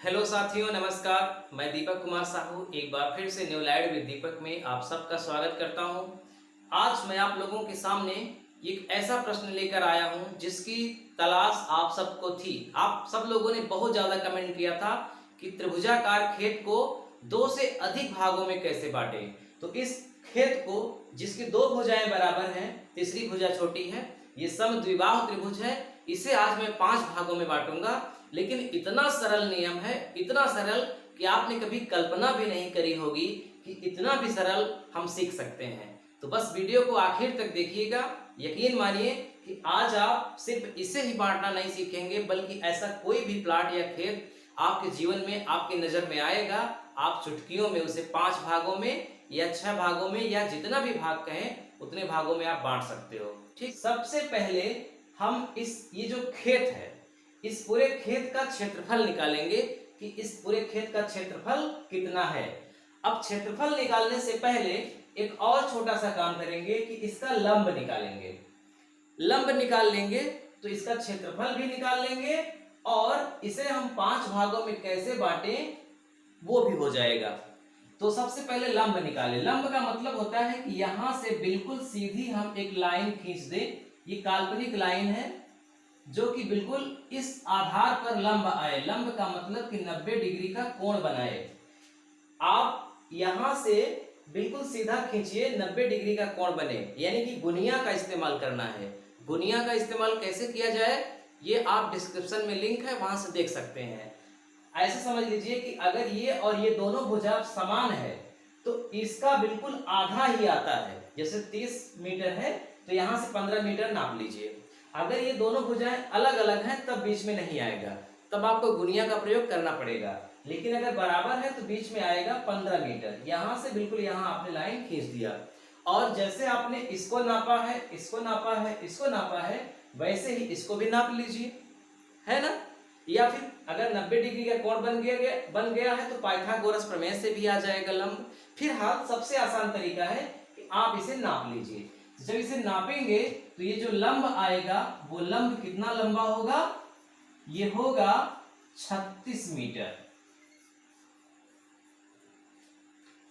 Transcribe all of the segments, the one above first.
Hello साथियों, नमस्कार। मैं दीपक कुमार साहू एक बार फिर से न्यू लाइट विद दीपक में आप सबका स्वागत करता हूं। आज मैं आप लोगों के सामने एक ऐसा प्रश्न लेकर आया हूं जिसकी तलाश आप सबको थी। आप सब लोगों ने बहुत ज़्यादा कमेंट किया था कि त्रिभुजाकार खेत को दो से अधिक भागों में कैसे बांटें। तो इस खेत को जिसकी दो भुजाएं बराबर हैं, तीसरी भुजा छोटी है, ये समद्विबाहु त्रिभुज है। इसे आज मैं 5 भागों में बांटूंगा, लेकिन इतना सरल नियम है, इतना सरल कि आपने कभी कल्पना भी नहीं करी होगी कि इतना भी सरल हम सीख सकते हैं। तो बस वीडियो को आखिर तक देखिएगा। यकीन मानिए कि आज आप सिर्फ इसे ही बांटना नहीं सीखेंगे, बल्कि ऐसा कोई भी प्लाट या खेत आपके जीवन में, आपकी नज़र में आएगा, आप चुटकियों में उसे 5 भागों में या 6 भागों में या जितना भी भाग कहें उतने भागों में आप बांट सकते हो। ठीक, सबसे पहले हम ये जो खेत है, इस पूरे खेत का क्षेत्रफल निकालेंगे कि इस पूरे खेत का क्षेत्रफल कितना है। अब क्षेत्रफल निकालने से पहले एक और छोटा सा काम करेंगे कि इसका लंब निकालेंगे। लंब निकाल लेंगे तो इसका क्षेत्रफल भी निकाल लेंगे और इसे हम 5 भागों में कैसे बांटें वो भी हो जाएगा। तो सबसे पहले लंब निकालें। लंब का मतलब होता है कि यहां से बिल्कुल सीधी हम एक लाइन खींच दें। ये काल्पनिक लाइन है जो कि बिल्कुल इस आधार पर लंब आए। लंब का मतलब कि 90 डिग्री का कोण बनाए। आप यहां से बिल्कुल सीधा खींचिए, 90 डिग्री का कोण बने, यानी कि गुनिया का इस्तेमाल करना है। गुनिया का इस्तेमाल कैसे किया जाए ये आप डिस्क्रिप्शन में लिंक है, वहां से देख सकते हैं। ऐसे समझ लीजिए कि अगर ये और ये दोनों भुजा समान है तो इसका बिल्कुल आधा ही आता है। जैसे 30 मीटर है तो यहां से 15 मीटर नाप लीजिए। अगर ये दोनों भुजाएं अलग अलग हैं तब बीच में नहीं आएगा, तब आपको गुनिया का प्रयोग करना पड़ेगा। लेकिन अगर बराबर है तो बीच में आएगा 15 मीटर। यहां से बिल्कुल यहां आपने लाइन खींच दिया और जैसे आपने इसको नापा है, इसको नापा है, इसको नापा है, वैसे ही इसको भी नाप लीजिए, है ना। या फिर अगर 90 डिग्री का कोण बन गया है तो पाइथागोरस प्रमेय से भी आ जाएगा लंब। फिर हाथ सबसे आसान तरीका है कि आप इसे नाप लीजिए। जब इसे नापेंगे तो ये जो लंब आएगा वो लंब कितना लंबा होगा, ये होगा 36 मीटर।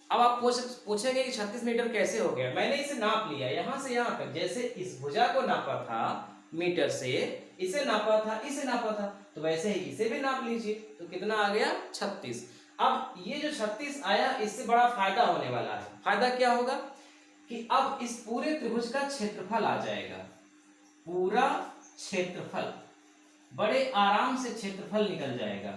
अब आप पूछेंगे कि 36 मीटर कैसे हो गया। मैंने इसे नाप लिया यहां से यहां तक, जैसे इस भुजा को नापा था मीटर से, इसे नापा था, इसे नापा था, तो वैसे ही इसे भी नाप लीजिए। तो कितना आ गया 36। अब ये जो 36 आया इससे बड़ा फायदा होने वाला है। फायदा क्या होगा कि अब इस पूरे त्रिभुज का क्षेत्रफल आ जाएगा। पूरा क्षेत्रफल, बड़े आराम से क्षेत्रफल निकल जाएगा।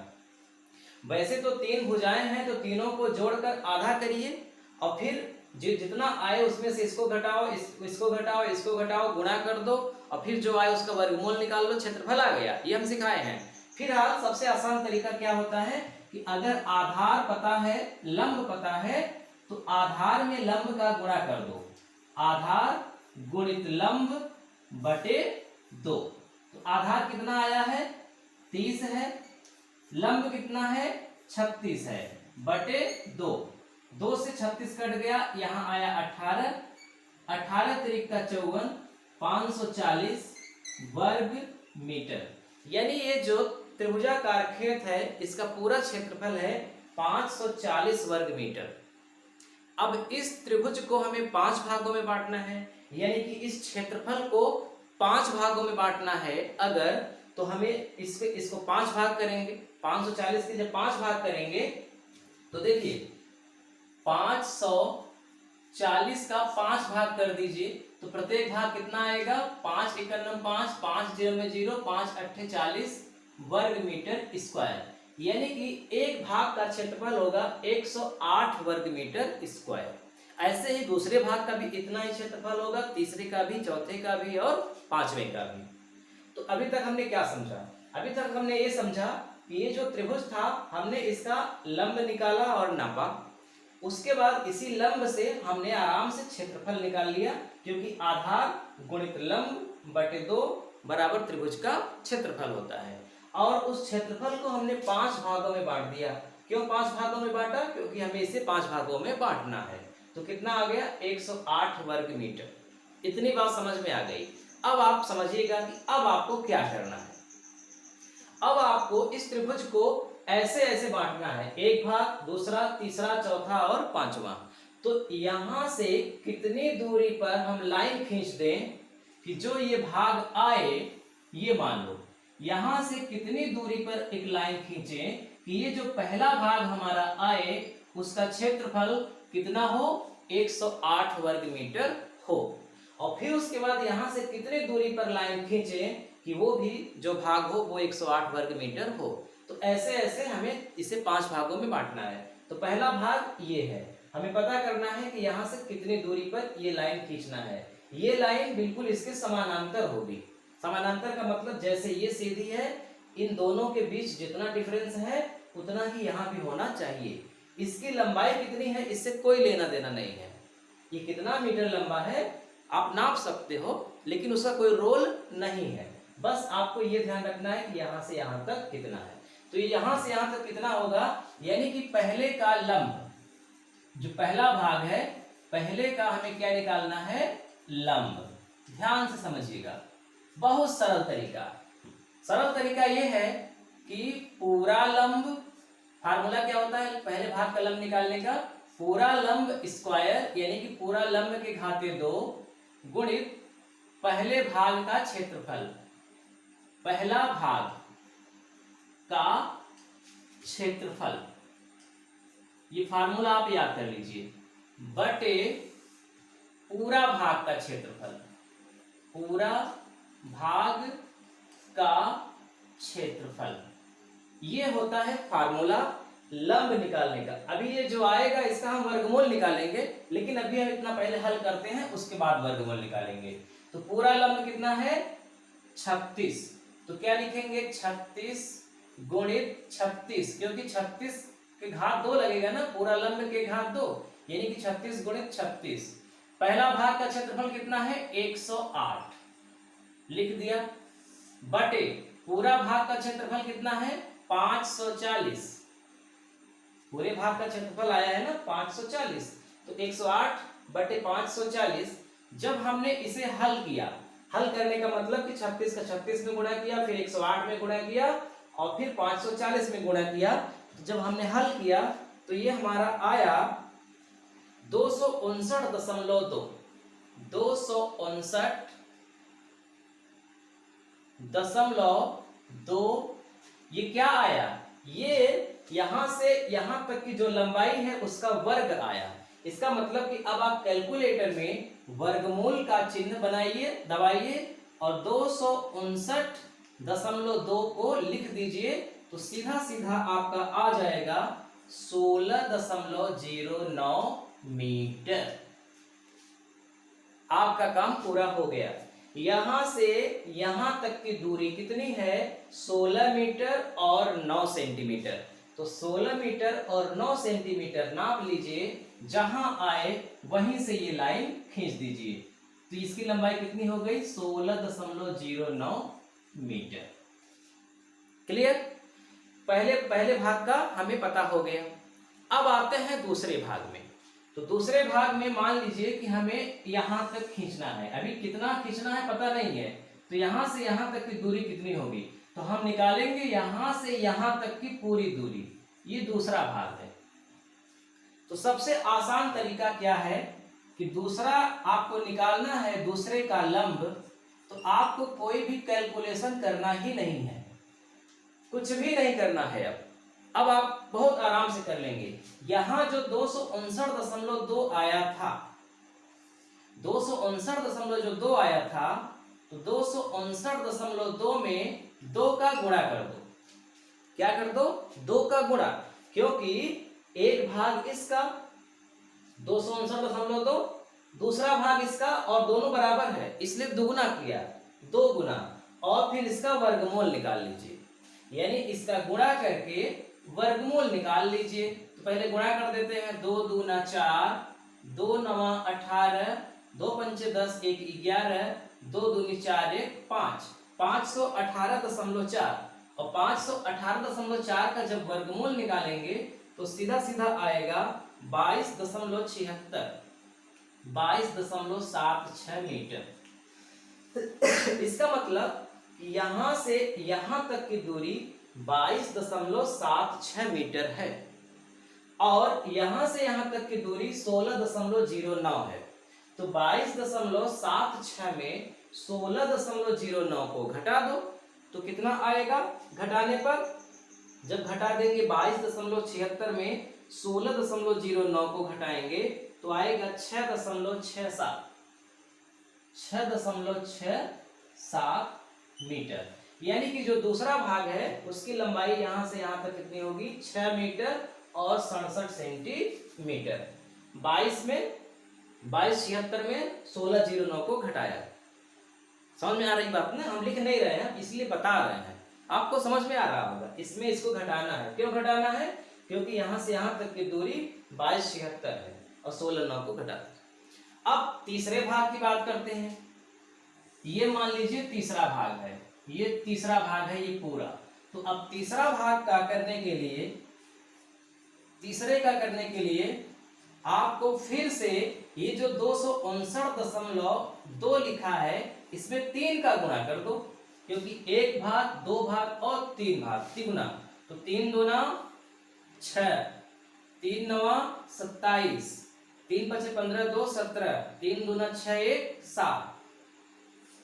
वैसे तो 3 भुजाएं हैं तो तीनों को जोड़कर आधा करिए और फिर जितना आए उसमें से इसको घटाओ, इसको घटाओ, इसको घटाओ, गुणा कर दो और फिर जो आए उसका वर्गमूल निकाल लो, क्षेत्रफल आ गया। ये हम सिखाए हैं। फिर हाल सबसे आसान तरीका क्या होता है कि अगर आधार पता है, लंब पता है, तो आधार में लंब का गुणा कर दो। आधार गुणित लंब बटे 2। तो आधार कितना आया है 30 है, लंब कितना है 36 है, बटे 2। 2 से 36 कट गया, यहां आया 18, 18 तिरिक का 54, 540 वर्ग मीटर। यानी ये जो त्रिभुजाकार खेत है इसका पूरा क्षेत्रफल है 540 वर्ग मीटर। अब इस त्रिभुज को हमें 5 भागों में बांटना है, यानी कि इस क्षेत्रफल को 5 भागों में बांटना है अगर, तो हमें इसको 5 भाग करेंगे। 540 के जब 5 भाग करेंगे तो देखिए 540 का 5 भाग कर दीजिए तो प्रत्येक भाग कितना आएगा 5 एकम 5, 5 0 में 0, 5 8 40 वर्ग मीटर स्क्वायर। यानी कि एक भाग का क्षेत्रफल होगा 108 वर्ग मीटर स्क्वायर। ऐसे ही दूसरे भाग का भी इतना ही क्षेत्रफल होगा, तीसरे का भी, चौथे का भी और पांचवें का भी। तो अभी तक हमने क्या समझा? अभी तक हमने ये समझा कि ये जो त्रिभुज था हमने इसका लंब निकाला और नापा। उसके बाद इसी लंब से हमने आराम से क्षेत्रफल निकाल लिया, क्योंकि आधार गुणित लंब बटे 2 बराबर त्रिभुज का क्षेत्रफल होता है। और उस क्षेत्रफल को हमने 5 भागों में बांट दिया। क्यों 5 भागों में बांटा? क्योंकि हमें इसे 5 भागों में बांटना है। तो कितना आ गया 108 वर्ग मीटर। इतनी बात समझ में आ गई। अब आप समझिएगा कि अब आपको क्या करना है। अब आपको इस त्रिभुज को ऐसे ऐसे बांटना है, एक भाग, दूसरा, तीसरा, चौथा और पांचवा। तो यहां से कितनी दूरी पर हम लाइन खींच दें कि जो ये भाग आए, ये मान लो यहां से कितनी दूरी पर एक लाइन खींचें कि ये जो पहला भाग हमारा आए उसका क्षेत्रफल कितना हो, 108 वर्ग मीटर हो। और फिर उसके बाद यहां से कितनी दूरी पर लाइन खींचें कि वो भी जो भाग हो वो 108 वर्ग मीटर हो। तो ऐसे ऐसे हमें इसे 5 भागों में बांटना है। तो पहला भाग ये है, हमें पता करना है कि यहाँ से कितनी दूरी पर ये लाइन खींचना है। ये लाइन बिल्कुल इसके समानांतर होगी। समानांतर का मतलब जैसे ये सीधी है, इन दोनों के बीच जितना डिफरेंस है उतना ही यहाँ भी होना चाहिए। इसकी लंबाई कितनी है इससे कोई लेना देना नहीं है, ये कितना मीटर लंबा है आप नाप सकते हो, लेकिन उसका कोई रोल नहीं है। बस आपको ये ध्यान रखना है कि यहाँ से यहाँ तक कितना है। तो ये यहाँ से यहाँ तक कितना होगा, यानी कि पहले का लंब, जो पहला भाग है, पहले का हमें क्या निकालना है, लंब। ध्यान से समझिएगा, बहुत सरल तरीका। सरल तरीका ये है कि पूरा लंब, फार्मूला क्या होता है पहले भाग का लंब निकालने का, पूरा लंब स्क्वायर यानी कि पूरा लंब के घाते 2 गुणित पहले भाग का क्षेत्रफल, पहला भाग का क्षेत्रफल, ये फार्मूला आप याद कर लीजिए, बटे पूरा भाग का क्षेत्रफल, पूरा भाग का क्षेत्रफल। ये होता है फार्मूला लंब निकालने का। अभी ये जो आएगा इसका हम वर्गमूल निकालेंगे, लेकिन अभी हम इतना पहले हल करते हैं, उसके बाद वर्गमूल निकालेंगे। तो पूरा लंब कितना है, 36। तो क्या लिखेंगे, 36 गुणित 36, क्योंकि 36 के घात 2 लगेगा ना, पूरा लंब के घात 2, यानी कि 36 गुणित 36। पहला भाग का क्षेत्रफल कितना है, 108 लिख दिया, बटे पूरा भाग का क्षेत्रफल कितना है, 540। पूरे भाग का क्षेत्रफल आया है ना 540, तो 108 बटे 540। जब हमने इसे हल किया, हल करने का मतलब कि 36 का 36 में गुणा किया, फिर 108 में गुणा किया और फिर 540 में गुणा किया। जब हमने हल किया तो ये हमारा आया 259.2, 259.2। ये क्या आया, ये यहां से यहां तक की जो लंबाई है उसका वर्ग आया। इसका मतलब कि अब आप कैलकुलेटर में वर्गमूल का चिन्ह बनाइए, दबाइए और 259.2 को लिख दीजिए, तो सीधा सीधा आपका आ जाएगा 16.09 मीटर। आपका काम पूरा हो गया। यहां से यहां तक की दूरी कितनी है, 16 मीटर और 9 सेंटीमीटर। तो 16 मीटर और 9 सेंटीमीटर नाप लीजिए, जहां आए वहीं से ये लाइन खींच दीजिए। तो इसकी लंबाई कितनी हो गई, 16.09 मीटर। क्लियर, पहले भाग का हमें पता हो गया। अब आते हैं दूसरे भाग में। तो दूसरे भाग में मान लीजिए कि हमें यहां तक खींचना है, अभी कितना खींचना है पता नहीं है, तो यहां से यहां तक की दूरी कितनी होगी, तो हम निकालेंगे यहां से यहां तक की पूरी दूरी। ये दूसरा भाग है। तो सबसे आसान तरीका क्या है कि दूसरा आपको निकालना है, दूसरे का लंब, तो आपको कोई भी कैलकुलेशन करना ही नहीं है, कुछ भी नहीं करना है। अब आप बहुत आराम से कर लेंगे। यहां जो 259.2 आया था, 259.2 आया था, तो 259.2 में 2 का गुणा कर दो। क्या कर दो, 2 का गुणा, क्योंकि एक भाग इसका 259.2, दूसरा भाग इसका, और दोनों बराबर है इसलिए दुगुना किया, 2 गुना, और फिर इसका वर्गमूल निकाल लीजिए, यानी इसका गुणा करके वर्गमूल निकाल लीजिए। तो पहले गुणा कर देते हैं, 2 दूना 4, 2 नवा 18, 2 पंचे 10, 1 11, 2 दूनी 4 1 5, 518.4, और 518.4 का जब वर्गमूल निकालेंगे तो सीधा सीधा आएगा 22.76, 22.76 मीटर। इसका मतलब यहां से यहां तक की दूरी 22.76 मीटर है और यहां से यहां तक की दूरी 16.09 है। तो 22.76 में 16.09 को घटा दो तो कितना आएगा? घटाने पर जब घटा देंगे 22.76 में 16.09 को घटाएंगे तो आएगा 6.67 मीटर। यानी कि जो दूसरा भाग है उसकी लंबाई यहां से यहां तक कितनी होगी? 6 मीटर और 67 सेंटीमीटर। 22.76 में 16.09 को घटाया। समझ में आ रही बात ना? हम लिख नहीं रहे हैं इसलिए बता रहे हैं, आपको समझ में आ रहा होगा। इसमें इसको घटाना है। क्यों घटाना है? क्योंकि यहां से यहां तक की दूरी 22.76 है और 16.09 को घटाते। अब तीसरे भाग की बात करते हैं। ये मान लीजिए तीसरा भाग है, ये तीसरा भाग है ये पूरा। तो अब तीसरा भाग का करने के लिए, तीसरे का करने के लिए आपको फिर से ये जो 259.2 लिखा है इसमें 3 का गुणा कर दो, क्योंकि 1 भाग, 2 भाग और 3 भाग, तिगुना। तो 3 दूना 6, 3 नवा 27, 3 पचे 15, 2 17, 3 दूना 6 1 7,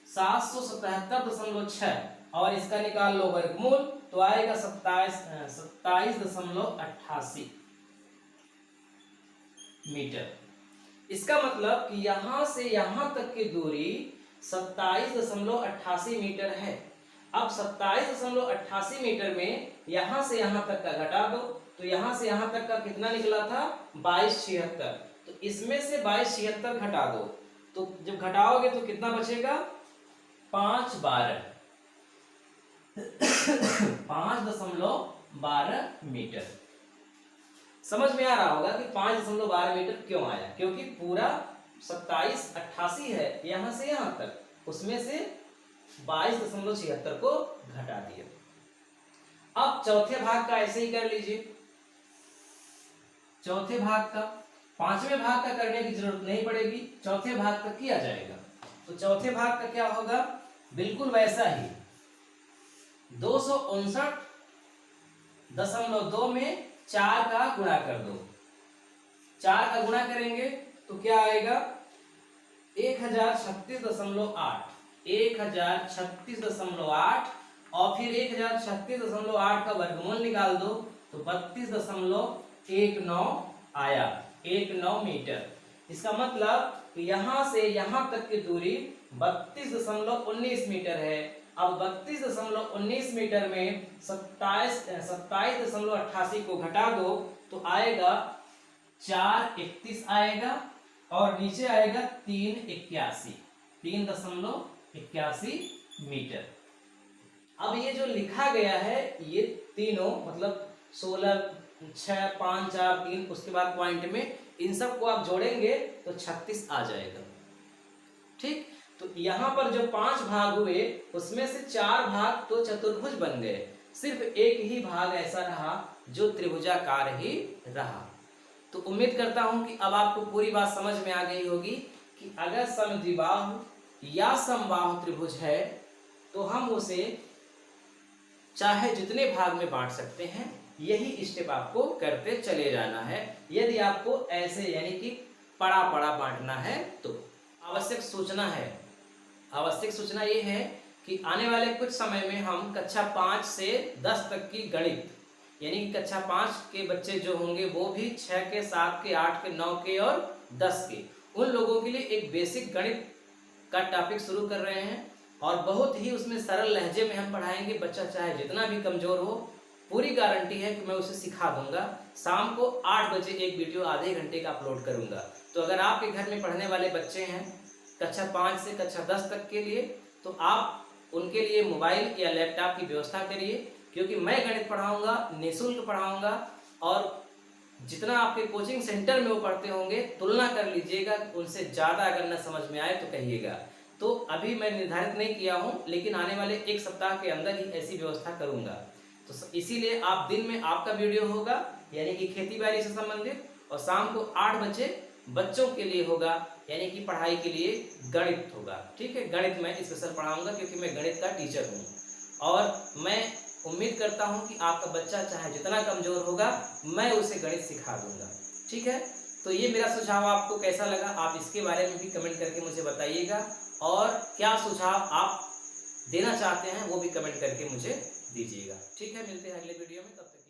777.6 और इसका निकाल लो वर्गमूल तो आएगा 27.88 मीटर। इसका मतलब कि यहां से यहां तक की दूरी 27.88 मीटर है। अब 27.88 मीटर में यहां से यहां तक का घटा दो तो यहां से यहां तक का कितना निकला था? 22.76। तो इसमें से 22.76 घटा दो तो जब घटाओगे तो कितना बचेगा? 5.12 मीटर। समझ में आ रहा होगा कि 5.12 मीटर क्यों आया? क्योंकि पूरा 27.88 है यहां से यहां तक, उसमें से 22.76 को घटा दिया। अब चौथे भाग का ऐसे ही कर लीजिए। चौथे भाग का, पांचवें भाग का करने की जरूरत नहीं पड़ेगी, चौथे भाग का किया जाएगा। तो चौथे भाग का क्या होगा? बिल्कुल वैसा ही 259.2 में 4 का गुणा कर दो। 4 का गुणा करेंगे तो क्या आएगा? 1036.8, 1036.8 और फिर 1036.8 का वर्गमूल निकाल दो तो 32.19 आया, 19 मीटर। इसका मतलब यहां से यहां तक की दूरी 32.19 मीटर है। अब 32.19 मीटर में 27.88 को घटा दो तो आएगा 4.31 आएगा और नीचे आएगा 3.81 मीटर। अब ये जो लिखा गया है ये तीनों मतलब 16, 6, 5, 4, 3 उसके बाद पॉइंट में इन सब को आप जोड़ेंगे तो 36 आ जाएगा। ठीक, तो यहाँ पर जो 5 भाग हुए उसमें से 4 भाग तो चतुर्भुज बन गए, सिर्फ एक ही भाग ऐसा रहा जो त्रिभुजाकार ही रहा। तो उम्मीद करता हूं कि अब आपको पूरी बात समझ में आ गई होगी कि अगर समद्विबाहु या समबाहु त्रिभुज है तो हम उसे चाहे जितने भाग में बांट सकते हैं, यही स्टेप आपको करते चले जाना है। यदि आपको ऐसे यानी कि पड़ा पड़ा बांटना है तो आवश्यक सूचना ये है कि आने वाले कुछ समय में हम कक्षा 5 से 10 तक की गणित यानी कि कक्षा 5 के बच्चे जो होंगे वो भी 6 के, 7 के, 8 के, 9 के और 10 के, उन लोगों के लिए एक बेसिक गणित का टॉपिक शुरू कर रहे हैं और बहुत ही उसमें सरल लहजे में हम पढ़ाएंगे। बच्चा चाहे जितना भी कमजोर हो, पूरी गारंटी है कि मैं उसे सिखा दूंगा। शाम को 8 बजे एक वीडियो आधे घंटे का अपलोड करूंगा। तो अगर आपके घर में पढ़ने वाले बच्चे हैं कक्षा 5 से कक्षा 10 तक के लिए, तो आप उनके लिए मोबाइल या लैपटॉप की व्यवस्था करिए, क्योंकि मैं गणित पढ़ाऊंगा, निःशुल्क पढ़ाऊंगा और जितना आपके कोचिंग सेंटर में वो पढ़ते होंगे तुलना कर लीजिएगा, उनसे ज़्यादा अगर न समझ में आए तो कहिएगा। तो अभी मैं निर्धारित नहीं किया हूँ, लेकिन आने वाले 1 सप्ताह के अंदर ही ऐसी व्यवस्था करूँगा। तो इसीलिए आप दिन में आपका वीडियो होगा यानी कि खेती बाड़ी से संबंधित, और शाम को 8 बजे बच्चों के लिए होगा यानी कि पढ़ाई के लिए गणित होगा। ठीक है, गणित मैं स्पेशल पढ़ाऊंगा क्योंकि मैं गणित का टीचर हूँ और मैं उम्मीद करता हूँ कि आपका बच्चा चाहे जितना कमज़ोर होगा, मैं उसे गणित सिखा दूंगा। ठीक है, तो ये मेरा सुझाव आपको कैसा लगा, आप इसके बारे में भी कमेंट करके मुझे बताइएगा, और क्या सुझाव आप देना चाहते हैं वो भी कमेंट करके मुझे दीजिएगा। ठीक है, मिलते हैं अगले वीडियो में, तब तक